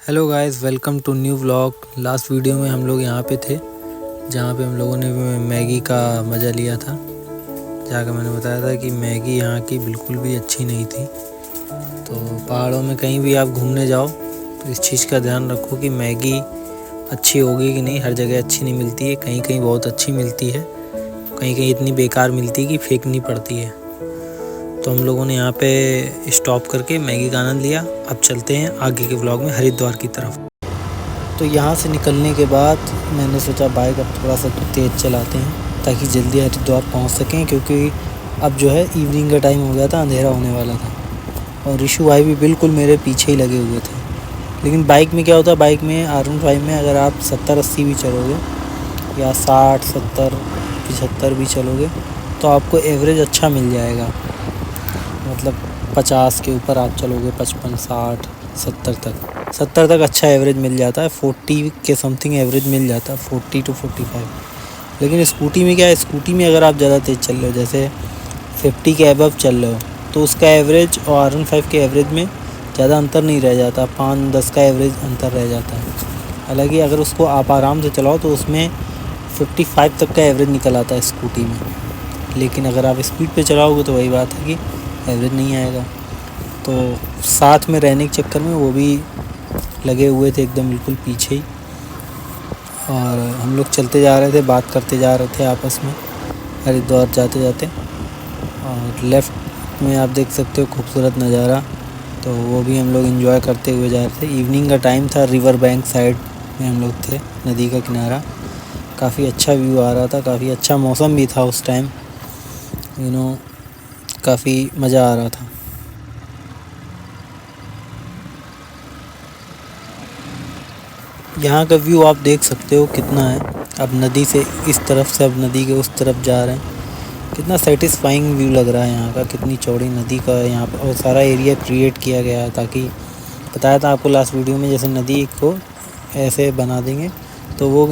Hello guys, welcome to new vlog. Last video में हम लोग यहाँ पे थे जहाँ पे हम लोगों ने मैगी का मज़ा लिया था। जाकर मैंने बताया था कि मैगी यहाँ की बिल्कुल भी अच्छी नहीं थी। तो पहाड़ों में कहीं भी आप घूमने जाओ तो इस चीज़ का ध्यान रखो कि मैगी अच्छी होगी कि नहीं। हर जगह अच्छी नहीं मिलती है, कहीं कहीं बहुत अच्छी मिलती है, कहीं कहीं इतनी बेकार मिलती है कि फेंकनी पड़ती है। तो हम लोगों ने यहाँ पे स्टॉप करके मैगी का आनंद लिया। अब चलते हैं आगे के व्लॉग में हरिद्वार की तरफ। तो यहाँ से निकलने के बाद मैंने सोचा बाइक अब थोड़ा सा तेज़ चलाते हैं ताकि जल्दी हरिद्वार पहुँच सकें, क्योंकि अब जो है इवनिंग का टाइम हो गया था, अंधेरा होने वाला था। और ऋषु भाई भी बिल्कुल मेरे पीछे ही लगे हुए थे। लेकिन बाइक में क्या होता है, बाइक में R15 में अगर आप 70-80 भी चलोगे या 60-70 75 भी चलोगे तो आपको एवरेज अच्छा मिल जाएगा। मतलब 50 के ऊपर आप चलोगे, 55 60 70 तक अच्छा एवरेज मिल जाता है। 40 के समथिंग एवरेज मिल जाता है, 40 to 45। लेकिन स्कूटी में क्या है, स्कूटी में अगर आप ज़्यादा तेज़ चल रहे हो, जैसे 50 के अबव चल रहे हो, तो उसका एवरेज और R15 के एवरेज में ज़्यादा अंतर नहीं रह जाता, 5-10 का एवरेज अंतर रह जाता है। हालांकि अगर उसको आप आराम से चलाओ तो उसमें 55 तक का एवरेज निकल आता है स्कूटी में। लेकिन अगर आप स्पीड पे चलाओगे तो वही बात है कि एवरेज नहीं आएगा। तो साथ में रहने के चक्कर में वो भी लगे हुए थे एकदम बिल्कुल पीछे ही, और हम लोग चलते जा रहे थे, बात करते जा रहे थे आपस में हरिद्वार जाते जाते। और लेफ़्ट में आप देख सकते हो खूबसूरत नज़ारा, तो वो भी हम लोग एंजॉय करते हुए जा रहे थे। इवनिंग का टाइम था, रिवर बैंक साइड में हम लोग थे, नदी का किनारा। काफ़ी अच्छा व्यू आ रहा था, काफ़ी अच्छा मौसम भी था उस टाइम, काफ़ी मज़ा आ रहा था। यहाँ का व्यू आप देख सकते हो कितना है। अब नदी से इस तरफ से, अब नदी के उस तरफ जा रहे हैं। कितना सेटिस्फाइंग व्यू लग रहा है यहाँ का, कितनी चौड़ी नदी का है यहाँ पर। और सारा एरिया क्रिएट किया गया है ताकि, बताया था आपको लास्ट वीडियो में, जैसे नदी को ऐसे बना देंगे तो वो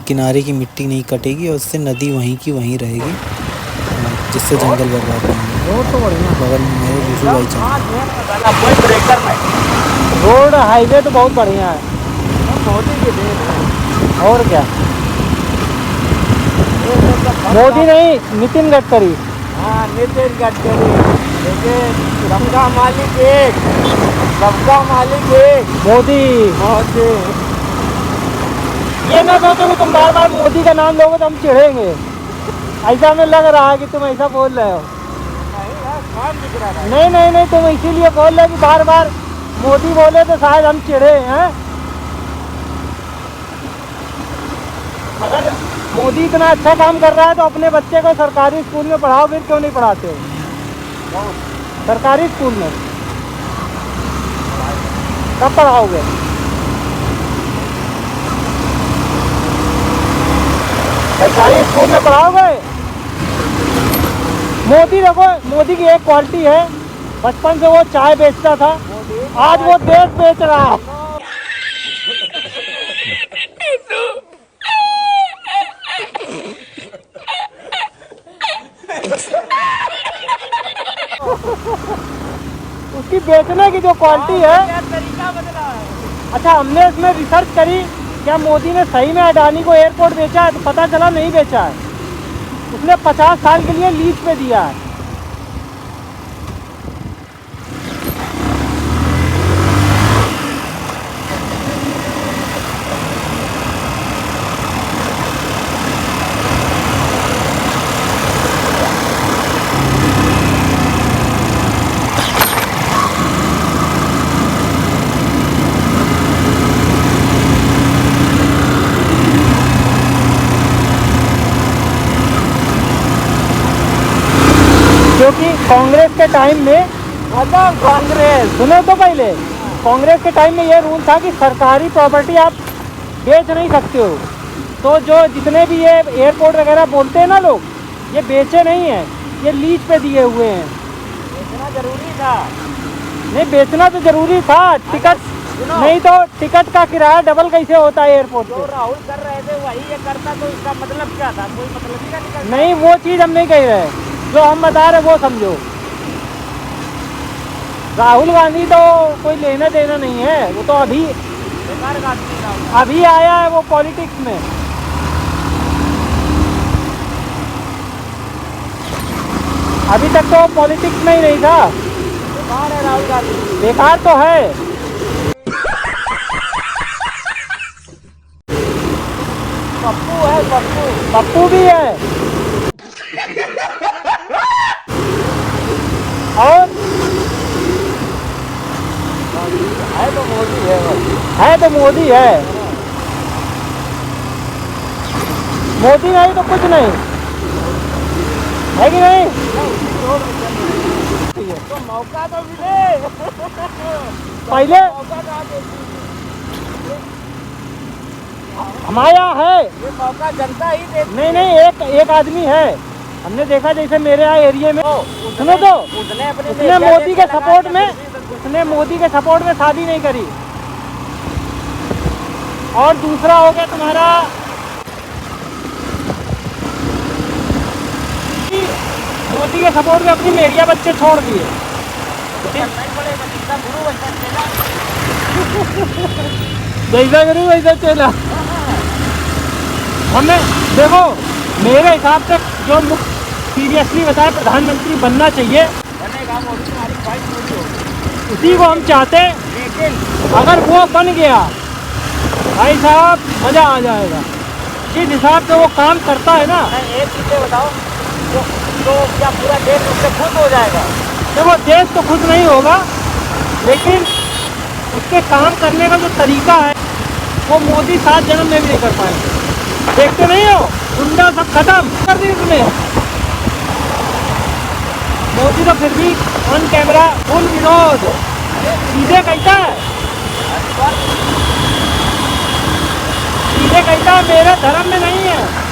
किनारे की मिट्टी नहीं कटेगी और उससे नदी वहीं की वहीं रहेगी, जिससे जंगल बर्बाद नहीं होगा। बगल में मेरे ऋषु भाई रोड हाईवे तो बहुत बढ़िया है, और क्या। मोदी नहीं, नितिन गडकरी। हाँ, नितिन गडकरी। लेकिन सबका मालिक एक, सबका मालिक एक, मोदी। मोदी। ये ना सोचो कि तुम बार बार मोदी का नाम लोगे तो हम चिढ़ेंगे। ऐसा हमें लग रहा है कि तुम ऐसा बोल रहे हो। नहीं नहीं नहीं, तुम इसीलिए बोल रहे हो कि बार बार मोदी बोले तो शायद हम चिढ़े हैं। अगर मोदी इतना अच्छा काम कर रहा है तो अपने बच्चे को सरकारी स्कूल में पढ़ाओ, फिर क्यों नहीं पढ़ाते हो सरकारी स्कूल में? कब पढ़ाओगे? सरकारी स्कूल में पढ़ाओगे? मोदी देखो, मोदी की एक क्वालिटी है, बचपन से वो चाय बेचता था, आज वो देश बेच रहा है। उसकी बेचने की जो क्वालिटी है, तरीका बदला है। अच्छा हमने इसमें रिसर्च करी, क्या मोदी ने सही में अडानी को एयरपोर्ट बेचा है? तो पता चला नहीं बेचा है, उसने 50 साल के लिए लीज पे दिया है। क्योंकि कांग्रेस के टाइम में, मतलब कांग्रेस, सुनो तो पहले, कांग्रेस के टाइम में ये रूल था कि सरकारी प्रॉपर्टी आप बेच नहीं सकते हो। तो जो जितने भी ये एयरपोर्ट वगैरह बोलते हैं ना लोग, ये बेचे नहीं हैं, ये लीज पे दिए हुए हैं। बेचना जरूरी था। नहीं, बेचना तो जरूरी था, टिकट नहीं तो टिकट का किराया डबल कैसे होता है एयरपोर्ट जो पे? राहुल कर रहे थे वही ये करता, तो इसका मतलब क्या था? कोई मतलब ही नहीं करता। नहीं, वो चीज़ हम नहीं कह रहे, जो हम बता रहे वो समझो। राहुल गांधी तो कोई लेना देना नहीं है, वो तो अभी बेकार का आदमी ना हो। अभी आया है वो पॉलिटिक्स में। अभी तक तो पॉलिटिक्स में ही नहीं था। बेकार है राहुल गांधी। बेकार तो है। पप्पू है पप्पू। पप्पू भी है। और है तो मोदी है बस। है तो मोदी है। मोदी नहीं तो कुछ नहीं है कि नहीं। तो मौका तो मिले। पहले मौका कहाँ देती? हमारे यहाँ है। ये मौका जनता ही देती। नहीं नहीं, एक आदमी है, हमने देखा जैसे मेरे यहाँ एरिया में। सुनो तो, उसने अपने उसने मोदी के सपोर्ट में, उसने मोदी के सपोर्ट में शादी नहीं करी। और दूसरा हो गया तुम्हारा, मोदी के सपोर्ट में अपनी मेरिया बच्चे छोड़ दिए। जैसा गुरु वैसा चला। हमें देखो, मेरे हिसाब से जो सीरियसली बताए प्रधानमंत्री बनना चाहिए, बनेगा मोदी, तुम्हारी ख्वाहिश पूरी होगी। उसी को हम चाहते। लेकिन अगर वो बन गया भाई साहब, मजा आ जाएगा। जिस हिसाब से वो काम करता है ना, एक चीज़ बताओ, तो क्या पूरा देश उससे खुश हो जाएगा? देखो देश तो खुश नहीं होगा, लेकिन उसके काम करने का जो तरीका है वो मोदी 7 जन्म में भी नहीं कर पाएंगे। देखते नहीं हो, गुंडा सब खत्म कर दी उसने। मोदी तो फिर भी ऑन कैमरा फुल विरोध। सीधे कहता है, सीधे कहता है मेरे धर्म में नहीं है।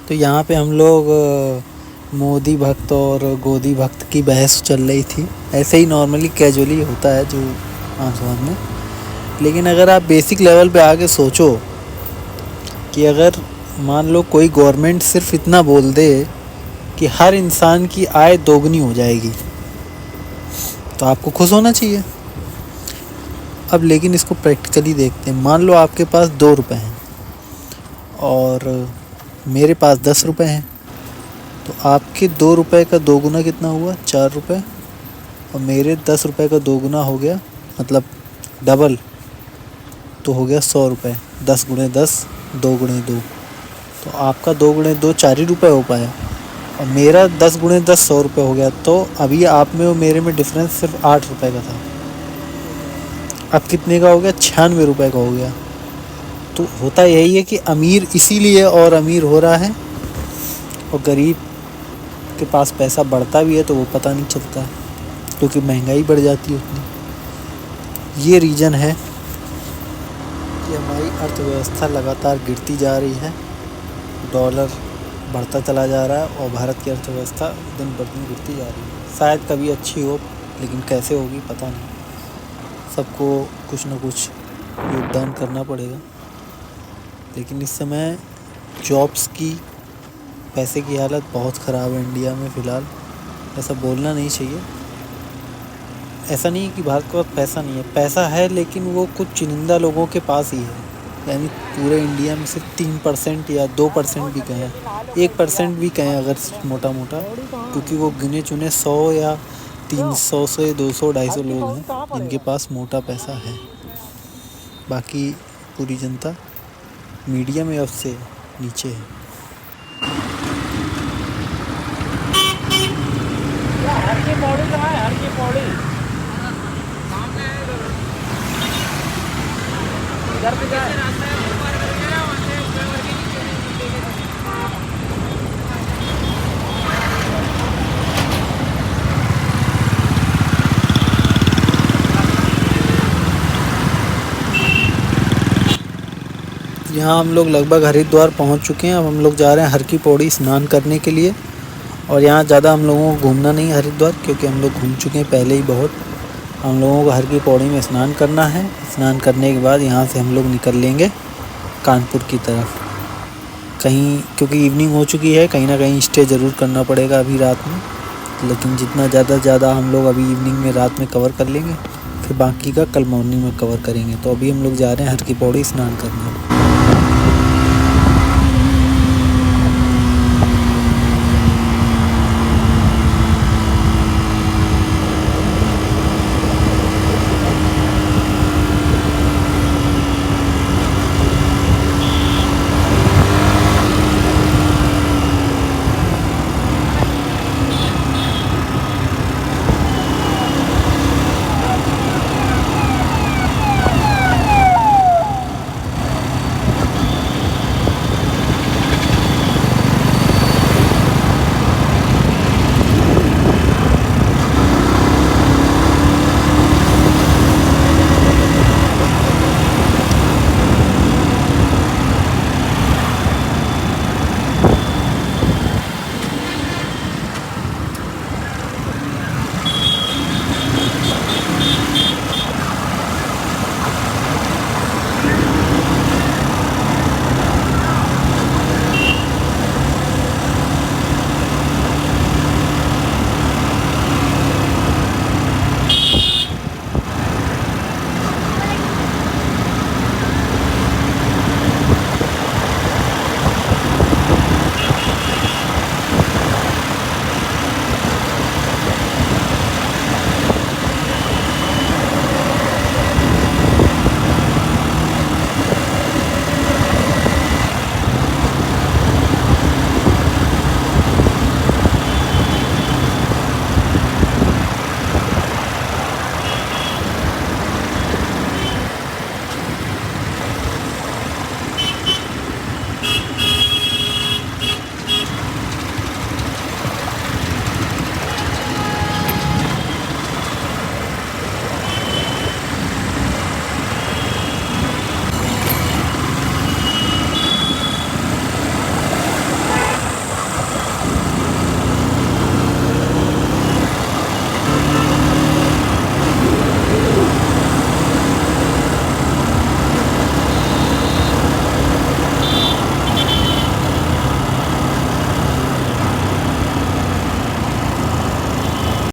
तो यहाँ पे हम लोग मोदी भक्त और गोदी भक्त की बहस चल रही थी। ऐसे ही नॉर्मली कैजुअली होता है जो आम समाज में। लेकिन अगर आप बेसिक लेवल पे आके सोचो कि अगर मान लो कोई गवर्नमेंट सिर्फ इतना बोल दे कि हर इंसान की आय दोगुनी हो जाएगी, तो आपको खुश होना चाहिए। अब लेकिन इसको प्रैक्टिकली देखते हैं। मान लो आपके पास 2 रुपए हैं और मेरे पास 10 रुपए हैं, तो आपके 2 रुपए का दोगुना कितना हुआ? 4 रुपए। और मेरे 10 रुपए का दोगुना हो गया, मतलब डबल, तो हो गया 100 रुपये। 10 गुणे 10, 2 गुणे 2, तो आपका 2 गुणे 2 4 ही रुपये हो पाया, और मेरा 10 गुणे 10 100 रुपये हो गया। तो अभी आप में और मेरे में डिफरेंस सिर्फ 8 रुपये का था। अब कितने का हो गया? 96 रुपये का हो गया। तो होता यही है कि अमीर इसीलिए और अमीर हो रहा है, और गरीब के पास पैसा बढ़ता भी है तो वो पता नहीं चलता, क्योंकि महंगाई बढ़ जाती है उतनी। ये रीज़न है कि हमारी अर्थव्यवस्था लगातार गिरती जा रही है, डॉलर बढ़ता चला जा रहा है और भारत की अर्थव्यवस्था दिन ब दिन गिरती जा रही है। शायद कभी अच्छी हो, लेकिन कैसे होगी पता नहीं। सबको कुछ न कुछ योगदान करना पड़ेगा। लेकिन इस समय जॉब्स की, पैसे की हालत बहुत ख़राब है इंडिया में फ़िलहाल। ऐसा बोलना नहीं चाहिए। ऐसा नहीं है कि भारत के पास पैसा नहीं है, पैसा है, लेकिन वो कुछ चुनिंदा लोगों के पास ही है। यानी पूरे इंडिया में सिर्फ 3% या 2% भी कहें, 1% भी कहें अगर मोटा मोटा, क्योंकि वो गिने चुने 100 या 300 से 200 250 लोग हैं जिनके पास मोटा पैसा है। बाकी पूरी जनता मीडियम या उससे नीचे है। हर की पौड़ी कहाँ है? हर की पौड़ी इधर पे क्या है? यहाँ हम लोग लगभग हरिद्वार पहुँच चुके हैं। अब हम लोग जा रहे हैं हर की पौड़ी स्नान करने के लिए। और यहाँ ज़्यादा हम लोगों को घूमना नहीं है हरिद्वार, क्योंकि हम लोग घूम चुके हैं पहले ही बहुत। हम लोगों को हर की पौड़ी में स्नान करना है। स्नान करने के बाद यहाँ से हम लोग निकल लेंगे कानपुर की तरफ कहीं, क्योंकि इवनिंग हो चुकी है। कहीं ना कहीं स्टे ज़रूर करना पड़ेगा अभी रात में, लेकिन जितना ज़्यादा हम लोग अभी इवनिंग में रात में कवर कर लेंगे, फिर बाकी का कल मॉर्निंग में कवर करेंगे। तो अभी हम लोग जा रहे हैं हर की पौड़ी स्नान करने।